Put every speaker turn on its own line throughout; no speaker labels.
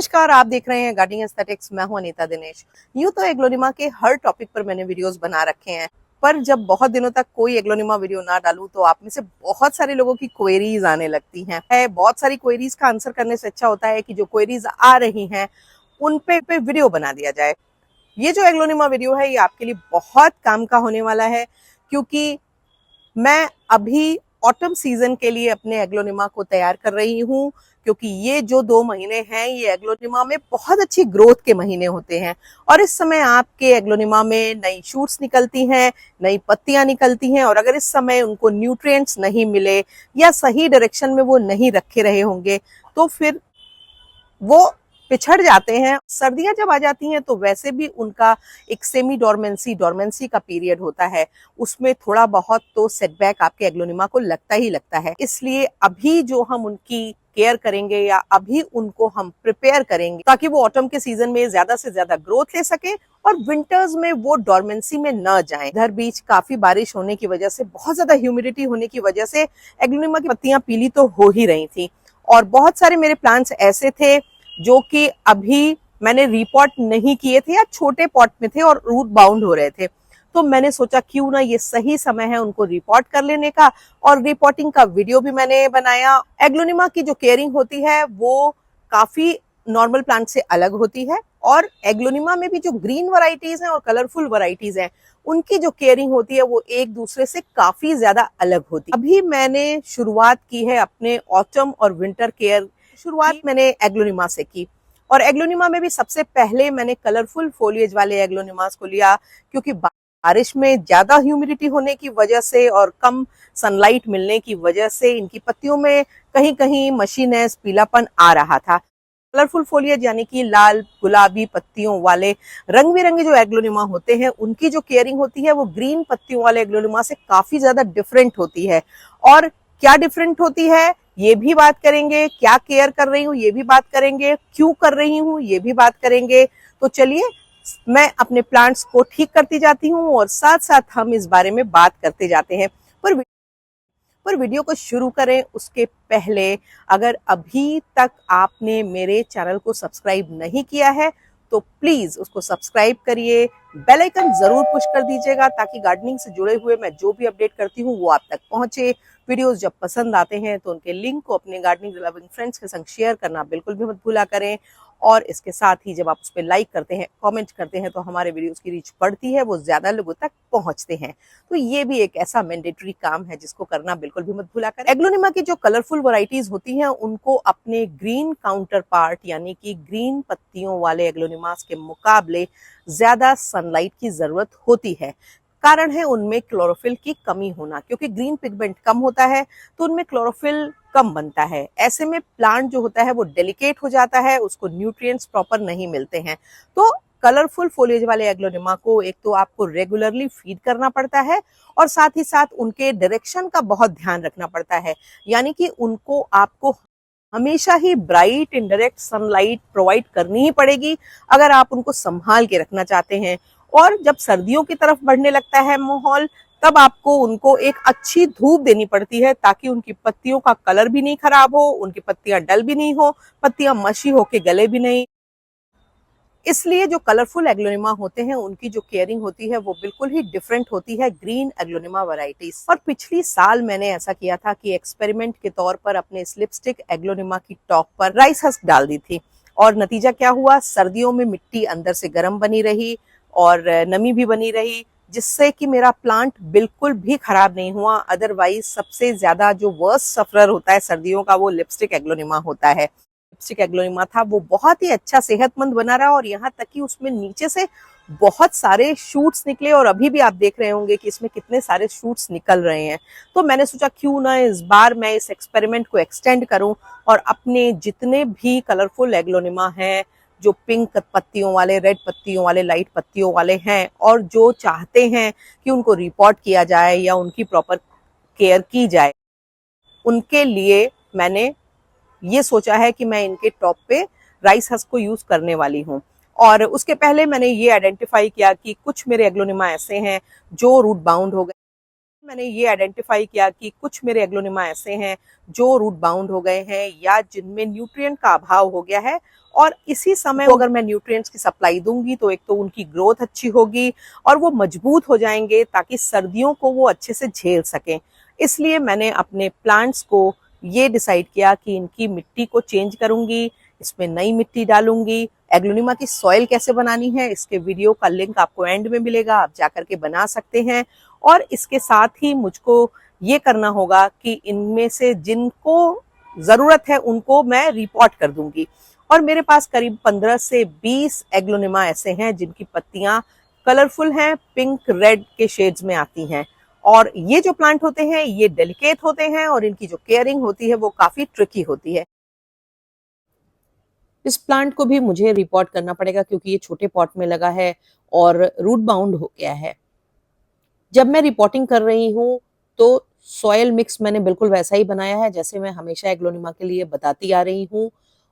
नमस्कार, आप देख रहे हैं गार्डनिंग एस्थेटिक्स। मैं हूं अनीता दिनेश। यूं तो एग्लोनिमा के हर टॉपिक पर मैंने वीडियोस बना रखे हैं, पर जब बहुत दिनों तक कोई एग्लोनिमा वीडियो ना डालूं तो आप में से बहुत सारे लोगों की क्वेरीज आने लगती हैं। बहुत सारी क्वेरीज का आंसर करने से अच्छा होता है कि जो क्वेरीज आ रही हैं उन पे वीडियो बना दिया जाए। ये जो एग्लोनिमा वीडियो है ये आपके लिए बहुत काम का होने वाला है, क्योंकि मैं अभी ऑटम सीजन के लिए अपने एग्लोनिमा को तैयार कर रही हूँ। क्योंकि ये जो 2 महीने हैं ये एग्लोनिमा में बहुत अच्छी ग्रोथ के महीने होते हैं, और इस समय आपके एग्लोनिमा में नई शूट्स निकलती हैं, नई पत्तियां निकलती हैं, और अगर इस समय उनको न्यूट्रिएंट्स नहीं मिले या सही डायरेक्शन में वो नहीं रखे रहे होंगे तो फिर वो पिछड़ जाते हैं। सर्दियां जब आ जाती हैं तो वैसे भी उनका एक सेमी डोरमेंसी का पीरियड होता है, उसमें थोड़ा बहुत तो सेटबैक आपके एग्लोनिमा को लगता ही लगता है। इसलिए अभी जो हम उनकी केयर करेंगे या अभी उनको हम प्रिपेयर करेंगे ताकि वो ऑटम के सीजन में ज्यादा से ज्यादा ग्रोथ ले सके और विंटर्स में वो डोरमेंसी में न जाएं। इधर बीच काफी बारिश होने की वजह से, बहुत ज्यादा ह्यूमिडिटी होने की वजह से एग्लोनिमा की पत्तियां पीली तो हो ही रही थी, और बहुत सारे मेरे प्लांट्स ऐसे थे जो कि अभी मैंने रीपॉट नहीं किए थे या छोटे पॉट में थे और रूट बाउंड हो रहे थे। तो मैंने सोचा क्यों ना ये सही समय है उनको रिपोर्ट कर लेने का, और रिपोर्टिंग का वीडियो भी मैंने बनाया। एग्लोनिमा की जो केयरिंग होती है वो काफी नॉर्मल प्लांट से अलग होती है, और एग्लोनिमा में भी जो ग्रीन वैरायटीज हैं और कलरफुल वैरायटीज हैं उनकी जो केयरिंग होती है वो एक दूसरे से काफी ज्यादा अलग होती है। अभी मैंने शुरुआत की है अपने ऑटम और विंटर केयर। शुरुआत मैंने एग्लोनिमा से की, और एग्लोनिमा में भी सबसे पहले मैंने कलरफुल फोलिएज वाले एग्लोनिमास को लिया, क्योंकि बारिश में ज्यादा ह्यूमिडिटी होने की वजह से और कम सनलाइट मिलने की वजह से इनकी पत्तियों में कहीं कहीं मशीनेस, पीलापन आ रहा था। कलरफुल फोलिएज यानी कि लाल गुलाबी पत्तियों वाले रंग बिरंगे जो एग्लोनिमा होते हैं उनकी जो केयरिंग होती है वो ग्रीन पत्तियों वाले एग्लोनिमा से काफी ज्यादा डिफरेंट होती है। और क्या डिफरेंट होती है ये भी बात करेंगे, क्या केयर कर रही हूँ ये भी बात करेंगे, क्यों कर रही हूँ ये भी बात करेंगे। तो चलिए मैं अपने प्लांट्स को ठीक करती जाती हूँ और साथ साथ हम इस बारे में बात करते जाते हैं। पर वीडियो को शुरू करें उसके पहले अगर अभी तक आपने मेरे चैनल को सब्सक्राइब नहीं किया है तो प्लीज उसको सब्सक्राइब करिए, बेल आइकन जरूर पुश कर दीजिएगा ताकि गार्डनिंग से जुड़े हुए मैं जो भी अपडेट करती हूँ वो आप तक पहुंचे। वीडियोस जब पसंद आते हैं तो उनके लिंक को अपने गार्डनिंग लविंग फ्रेंड्स के संग शेयर करना बिल्कुल भी मत भूला करें, और इसके साथ ही जब आप उस पर लाइक करते हैं, कमेंट करते हैं तो हमारे वीडियोस की रीच बढ़ती है, वो ज्यादा लोगों तक पहुंचते हैं। तो ये भी एक ऐसा मैंडेटरी काम है जिसको करना बिल्कुल भी मत भूला करें। एग्लोनिमा की जो कलरफुल वैरायटीज होती हैं उनको अपने ग्रीन काउंटर पार्ट यानी कि ग्रीन पत्तियों वाले एग्लोनिमास के मुकाबले ज्यादा सनलाइट की जरूरत होती है। कारण है उनमें क्लोरोफिल की कमी होना, क्योंकि ग्रीन पिगमेंट कम होता है तो उनमें क्लोरोफिल कम बनता है। ऐसे में प्लांट जो होता है वो डेलिकेट हो जाता है, उसको न्यूट्रिएंट्स प्रॉपर नहीं मिलते हैं। तो कलरफुल फोलिएज वाले एग्लोनिमा को एक तो आपको रेगुलरली फीड करना पड़ता है, और साथ ही साथ उनके डायरेक्शन का बहुत ध्यान रखना पड़ता है। यानी कि उनको आपको हमेशा ही ब्राइट इनडायरेक्ट सनलाइट प्रोवाइड करनी ही पड़ेगी अगर आप उनको संभाल के रखना चाहते हैं। और जब सर्दियों की तरफ बढ़ने लगता है माहौल, तब आपको उनको एक अच्छी धूप देनी पड़ती है ताकि उनकी पत्तियों का कलर भी नहीं खराब हो, उनकी पत्तियां डल भी नहीं हो, पत्तियां मशी होके गले भी नहीं। इसलिए जो कलरफुल एग्लोनिमा होते हैं उनकी जो केयरिंग होती है वो बिल्कुल ही डिफरेंट होती है ग्रीन एग्लोनिमा वैरायटीज। और पिछली साल मैंने ऐसा किया था कि एक्सपेरिमेंट के तौर पर अपने स्लिपस्टिक एग्लोनिमा की टॉप पर राइस हस्क डाल दी थी, और नतीजा क्या हुआ, सर्दियों में मिट्टी अंदर से गर्म बनी रही और नमी भी बनी रही, जिससे कि मेरा प्लांट बिल्कुल भी खराब नहीं हुआ। अदरवाइज सबसे ज्यादा जो वर्स्ट सफरर होता है सर्दियों का वो लिपस्टिक एग्लोनिमा होता है। लिपस्टिक एग्लोनिमा था वो बहुत ही अच्छा सेहतमंद बना रहा, और यहाँ तक कि उसमें नीचे से बहुत सारे शूट्स निकले, और अभी भी आप देख रहे होंगे कि इसमें कितने सारे शूट्स निकल रहे हैं। तो मैंने सोचा क्यों ना इस बार मैं इस एक्सपेरिमेंट को एक्सटेंड करूं और अपने जितने भी कलरफुल एग्लोनिमा हैं, जो पिंक पत्तियों वाले, रेड पत्तियों वाले, लाइट पत्तियों वाले हैं, और जो चाहते हैं कि उनको रिपोर्ट किया जाए या उनकी प्रॉपर केयर की जाए, उनके लिए मैंने ये सोचा है कि मैं इनके टॉप पे राइस हस्क को यूज करने वाली हूँ। और उसके पहले मैंने ये आइडेंटिफाई किया कि कुछ मेरे एग्लोनिमा ऐसे हैं जो रूट बाउंड हो गए, मैंने ये आइडेंटिफाई किया कि कुछ मेरे एग्लोनिमा ऐसे हैं जो रूट बाउंड हो गए हैं या जिनमें न्यूट्रिएंट का अभाव हो गया है, और इसी समय अगर मैं न्यूट्रिएंट्स की सप्लाई दूंगी तो एक तो उनकी ग्रोथ अच्छी होगी और वो मजबूत हो जाएंगे ताकि सर्दियों को वो अच्छे से झेल सकें। इसलिए मैंने अपने प्लांट्स को ये डिसाइड किया कि इनकी मिट्टी को चेंज करूंगी, इसमें नई मिट्टी डालूंगी। एग्लोनिमा की सॉइल कैसे बनानी है इसके वीडियो का लिंक आपको एंड में मिलेगा, आप जाकर के बना सकते हैं। और इसके साथ ही मुझको ये करना होगा कि इनमें से जिनको जरूरत है उनको मैं रिपोर्ट कर दूंगी। और मेरे पास करीब 15 से 20 एग्लोनिमा ऐसे हैं जिनकी पत्तियां कलरफुल हैं, पिंक रेड के शेड्स में आती हैं। और ये जो प्लांट होते हैं ये डेलिकेट होते हैं और इनकी जो केयरिंग होती है वो काफी ट्रिकी होती है। इस प्लांट को भी मुझे रिपोर्ट करना पड़ेगा क्योंकि ये छोटे पॉट में लगा है और रूट बाउंड हो गया है। जब मैं रिपोर्टिंग कर रही हूँ तो सॉयल मिक्स मैंने बिल्कुल वैसा ही बनाया है जैसे मैं हमेशा एग्लोनिमा के लिए बताती आ रही हूँ,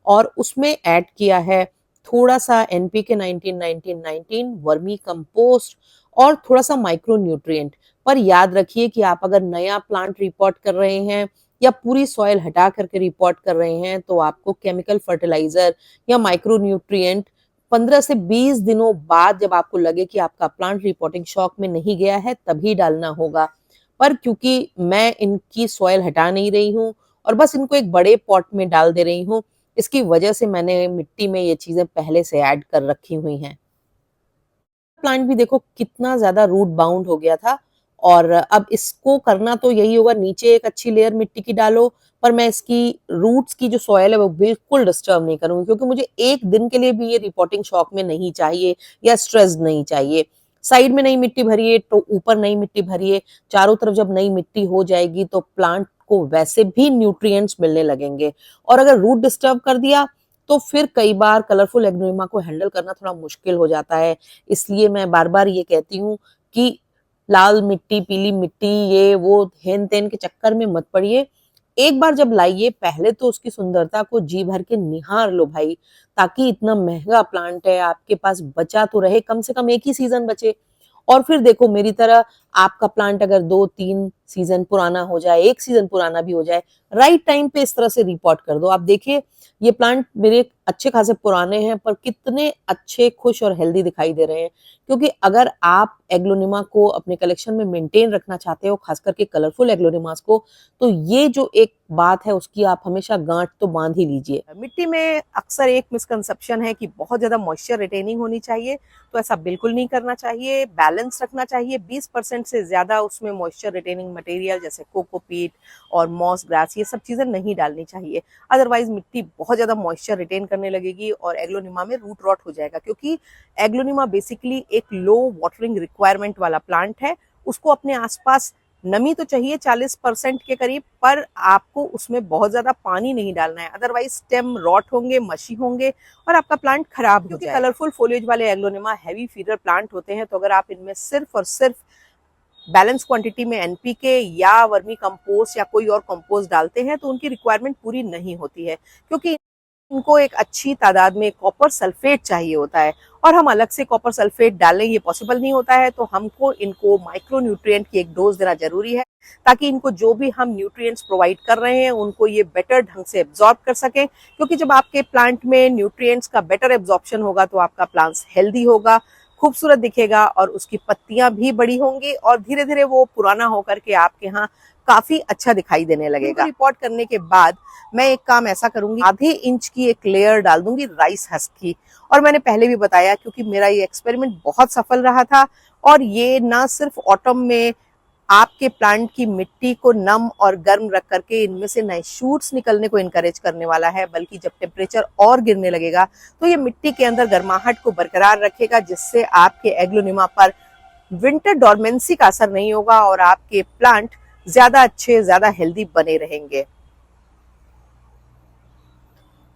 और उसमें ऐड किया है थोड़ा सा एनपीके 19-19-19, वर्मी कंपोस्ट और थोड़ा सा माइक्रो न्यूट्रिएंट। पर याद रखिए कि आप अगर नया प्लांट रिपोर्ट कर रहे हैं या पूरी सॉइल हटा करके रिपोर्ट कर रहे हैं तो आपको केमिकल फर्टिलाइजर या माइक्रो न्यूट्रिएंट 15 से 20 दिनों बाद, जब आपको लगे कि आपका प्लांट रिपोर्टिंग शॉक में नहीं गया है, तभी डालना होगा। पर क्योंकि मैं इनकी सॉइल हटा नहीं रही हूँ और बस इनको एक बड़े पॉट में डाल दे रही हूँ, इसकी वजह से मैंने मिट्टी में ये चीजें पहले से ऐड कर रखी हुई हैं। प्लांट भी देखो कितना ज्यादा रूट बाउंड हो गया था, और अब इसको करना तो यही होगा, नीचे एक अच्छी लेयर मिट्टी की डालो, पर मैं इसकी रूट्स की जो सॉयल है वो बिल्कुल डिस्टर्ब नहीं करूंगी क्योंकि मुझे एक दिन के लिए भी ये रिपोर्टिंग शॉक में नहीं चाहिए या स्ट्रेस नहीं चाहिए। साइड में नई मिट्टी भरिए तो ऊपर नई मिट्टी भरिए, चारों तरफ जब नई मिट्टी हो जाएगी तो प्लांट को वैसे भी न्यूट्रिएंट्स मिलने लगेंगे। और अगर रूट डिस्टर्ब कर दिया तो फिर कई बार कलरफुल एग्नोइमा को हैंडल करना थोड़ा मुश्किल हो जाता है। इसलिए मैं बार बार ये कहती हूँ कि लाल मिट्टी, पीली मिट्टी, ये वो हेन तेन के चक्कर में मत पड़िए। एक बार जब लाइए पहले तो उसकी सुंदरता को जी भर के निहार लो भाई, ताकि इतना महंगा प्लांट है आपके पास बचा तो रहे, कम से कम एक ही सीजन बचे। और फिर देखो मेरी तरह आपका प्लांट अगर 2-3 सीजन पुराना हो जाए, एक सीजन पुराना भी हो जाए, राइट टाइम पे इस तरह से रिपोर्ट कर दो। आप देखिए ये प्लांट मेरे अच्छे खासे पुराने हैं पर कितने अच्छे, खुश और हेल्दी दिखाई दे रहे हैं। क्योंकि अगर आप एग्लोनिमा को अपने कलेक्शन में मेंटेन रखना चाहते हो, खास करके कलरफुल एग्लोनिमास को, तो ये जो एक बात है उसकी आप हमेशा गांठ तो बांध ही लीजिए। मिट्टी में अक्सर एक मिसकंसेप्शन है कि बहुत ज्यादा मॉइस्चर रिटेनिंग होनी चाहिए, तो ऐसा बिल्कुल नहीं करना चाहिए। बैलेंस रखना चाहिए, 20% से ज्यादा उसमें मॉइस्चर रिटेनिंग मटेरियल जैसे कोकोपीट और मॉस ग्रास ये सब चीजें नहीं डालनी चाहिए। अदरवाइज मिट्टी बहुत ज्यादा मॉइस्चर रिटेन करने लगेगी और एग्लोनिमा में रूट रॉट हो जाएगा, क्योंकि एग्लोनिमा बेसिकली एक लो वाटरिंग रिक्वायरमेंट वाला प्लांट है। उसको अपने आसपास नमी तो चाहिए 40% के करीब, पर आपको उसमें बहुत ज्यादा पानी नहीं डालना है, अदरवाइज स्टेम रॉट होंगे, मशी होंगे और आपका प्लांट खराब हो जाएगा। कलरफुल फोलिएज वाले एग्लोनिमा हैवी फीडर प्लांट होते हैं, तो अगर आप इनमें सिर्फ और सिर्फ बैलेंस क्वांटिटी में एनपीके या वर्मी कंपोस्ट या कोई और कंपोस्ट डालते हैं तो उनकी रिक्वायरमेंट पूरी नहीं होती है, क्योंकि इनको एक अच्छी तादाद में कॉपर सल्फेट चाहिए होता है और हम अलग से कॉपर सल्फेट डालें ये पॉसिबल नहीं होता है। तो हमको इनको माइक्रो न्यूट्रिएंट की एक डोज देना जरूरी है, ताकि इनको जो भी हम न्यूट्रिएंट्स प्रोवाइड कर रहे हैं उनको ये बेटर ढंग से एब्जॉर्ब कर सकें। क्योंकि जब आपके प्लांट में न्यूट्रिएंट्स का बेटर एब्जॉर्प्शन होगा तो आपका प्लांट हेल्दी होगा, खूबसूरत दिखेगा और उसकी पत्तियां भी बड़ी होंगी और धीरे धीरे वो पुराना होकर के आपके यहाँ काफी अच्छा दिखाई देने लगेगा। रिपोर्ट करने के बाद मैं एक काम ऐसा करूंगी, आधे इंच की एक लेयर डाल दूंगी राइस हस्क की। और मैंने पहले भी बताया क्योंकि मेरा ये एक्सपेरिमेंट बहुत सफल रहा था, और ये ना सिर्फ ऑटम में आपके प्लांट की मिट्टी को नम और गर्म रख करके इनमें से नए शूट्स निकलने को इनकरेज करने वाला है, बल्कि जब टेम्परेचर और गिरने लगेगा तो ये मिट्टी के अंदर गर्माहट को बरकरार रखेगा, जिससे आपके एग्लोनिमा पर विंटर डॉर्मेंसी का असर नहीं होगा और आपके प्लांट ज्यादा अच्छे, ज्यादा हेल्दी बने रहेंगे।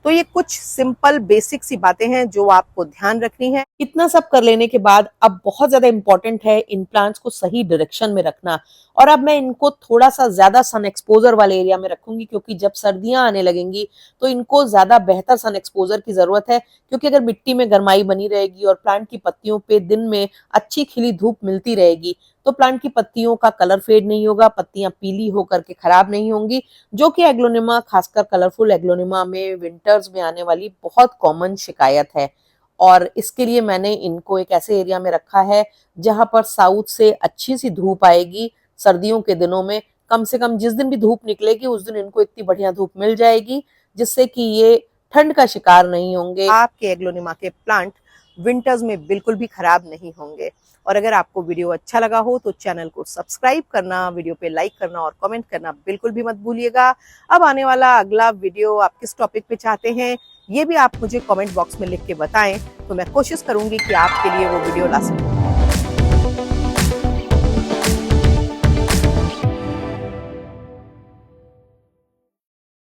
तो ये कुछ सिंपल बेसिक सी बातें हैं जो आपको ध्यान रखनी है। इतना सब कर लेने के बाद अब बहुत ज्यादा इंपॉर्टेंट है इन प्लांट्स को सही डायरेक्शन में रखना। और अब मैं इनको थोड़ा सा ज्यादा सन एक्सपोजर वाले एरिया में रखूंगी, क्योंकि जब सर्दियां आने लगेंगी तो इनको ज्यादा बेहतर सन एक्सपोजर की जरूरत है। क्योंकि अगर मिट्टी में गर्माई बनी रहेगी और प्लांट की पत्तियों पे दिन में अच्छी खिली धूप मिलती रहेगी तो प्लांट की पत्तियों का कलर फेड नहीं होगा, पत्तियां पीली होकर के खराब नहीं होंगी, जो कि एग्लोनिमा, खासकर कलरफुल एग्लोनिमा में विंटर्स में आने वाली बहुत कॉमन शिकायत है। और इसके लिए मैंने इनको एक ऐसे एरिया में रखा है जहां पर साउथ से अच्छी सी धूप आएगी। सर्दियों के दिनों में कम से कम जिस दिन भी धूप निकलेगी उस दिन इनको इतनी बढ़िया धूप मिल जाएगी जिससे कि ये ठंड का शिकार नहीं होंगे। आपके एग्लोनिमा के प्लांट विंटर्स में बिल्कुल भी खराब नहीं होंगे। और अगर आपको वीडियो अच्छा लगा हो तो चैनल को सब्सक्राइब करना, वीडियो पे लाइक करना और कमेंट करना बिल्कुल भी मत भूलिएगा। अब आने वाला अगला वीडियो आप किस टॉपिक पे चाहते हैं ये भी आप मुझे कमेंट बॉक्स में लिख के बताएं, तो मैं कोशिश करूंगी कि आपके लिए वो वीडियो ला सकूं।